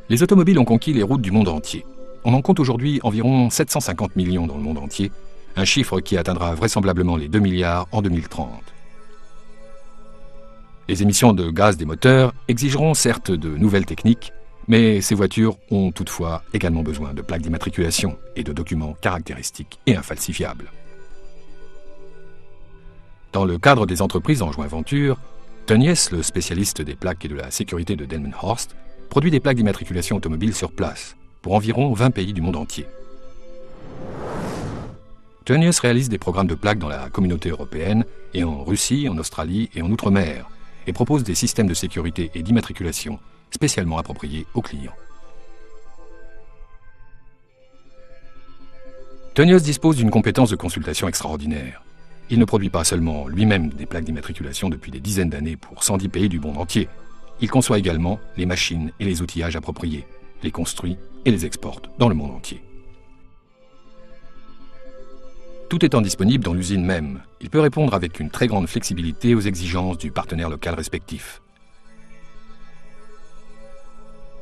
Les automobiles ont conquis les routes du monde entier. On en compte aujourd'hui environ 750 millions dans le monde entier, un chiffre qui atteindra vraisemblablement les 2 milliards en 2030. Les émissions de gaz des moteurs exigeront certes de nouvelles techniques, mais ces voitures ont toutefois également besoin de plaques d'immatriculation et de documents caractéristiques et infalsifiables. Dans le cadre des entreprises en joint venture, Tönnies, le spécialiste des plaques et de la sécurité de Delmenhorst, produit des plaques d'immatriculation automobile sur place, pour environ 20 pays du monde entier. Tönnies réalise des programmes de plaques dans la communauté européenne et en Russie, en Australie et en Outre-mer, et propose des systèmes de sécurité et d'immatriculation spécialement appropriés aux clients. Tönnies dispose d'une compétence de consultation extraordinaire. Il ne produit pas seulement lui-même des plaques d'immatriculation depuis des dizaines d'années pour 110 pays du monde entier. Il conçoit également les machines et les outillages appropriés, les construit et les exporte dans le monde entier. Tout étant disponible dans l'usine même, il peut répondre avec une très grande flexibilité aux exigences du partenaire local respectif.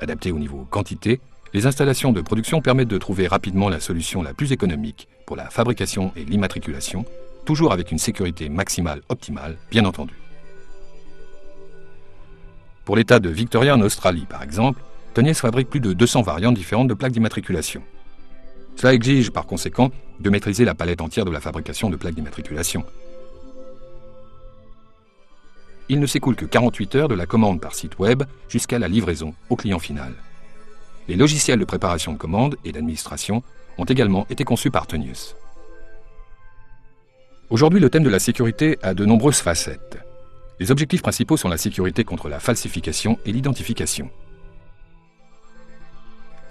Adaptées au niveau quantité, les installations de production permettent de trouver rapidement la solution la plus économique pour la fabrication et l'immatriculation, toujours avec une sécurité maximale optimale, bien entendu. Pour l'État de Victoria en Australie, par exemple, Tönnies fabrique plus de 200 variantes différentes de plaques d'immatriculation. Cela exige, par conséquent, de maîtriser la palette entière de la fabrication de plaques d'immatriculation. Il ne s'écoule que 48 heures de la commande par site web jusqu'à la livraison au client final. Les logiciels de préparation de commande et d'administration ont également été conçus par Tönnies. Aujourd'hui, le thème de la sécurité a de nombreuses facettes. Les objectifs principaux sont la sécurité contre la falsification et l'identification.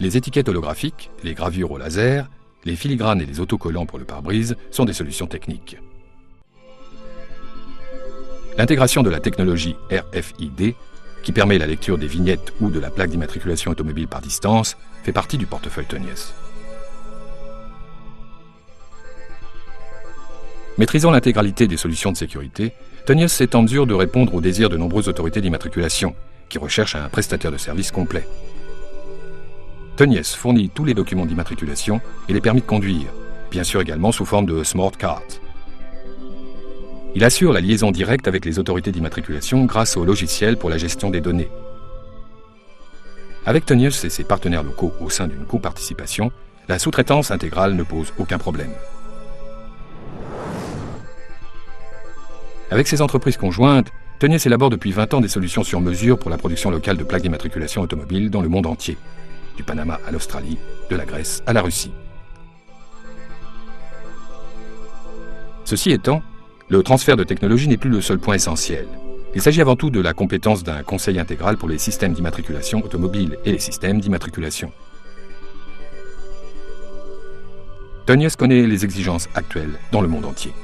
Les étiquettes holographiques, les gravures au laser, les filigranes et les autocollants pour le pare-brise sont des solutions techniques. L'intégration de la technologie RFID, qui permet la lecture des vignettes ou de la plaque d'immatriculation automobile par distance, fait partie du portefeuille Tönnies. Maîtrisant l'intégralité des solutions de sécurité, Tönnies est en mesure de répondre aux désirs de nombreuses autorités d'immatriculation, qui recherchent un prestataire de service complet. Tönnies fournit tous les documents d'immatriculation et les permis de conduire, bien sûr également sous forme de smart cards. Il assure la liaison directe avec les autorités d'immatriculation grâce au logiciel pour la gestion des données. Avec Tönnies et ses partenaires locaux au sein d'une coparticipation, la sous-traitance intégrale ne pose aucun problème. Avec ses entreprises conjointes, Tönnies élabore depuis 20 ans des solutions sur mesure pour la production locale de plaques d'immatriculation automobile dans le monde entier, du Panama à l'Australie, de la Grèce à la Russie. Ceci étant, le transfert de technologie n'est plus le seul point essentiel. Il s'agit avant tout de la compétence d'un conseil intégral pour les systèmes d'immatriculation automobile et les systèmes d'immatriculation. Tönnies connaît les exigences actuelles dans le monde entier.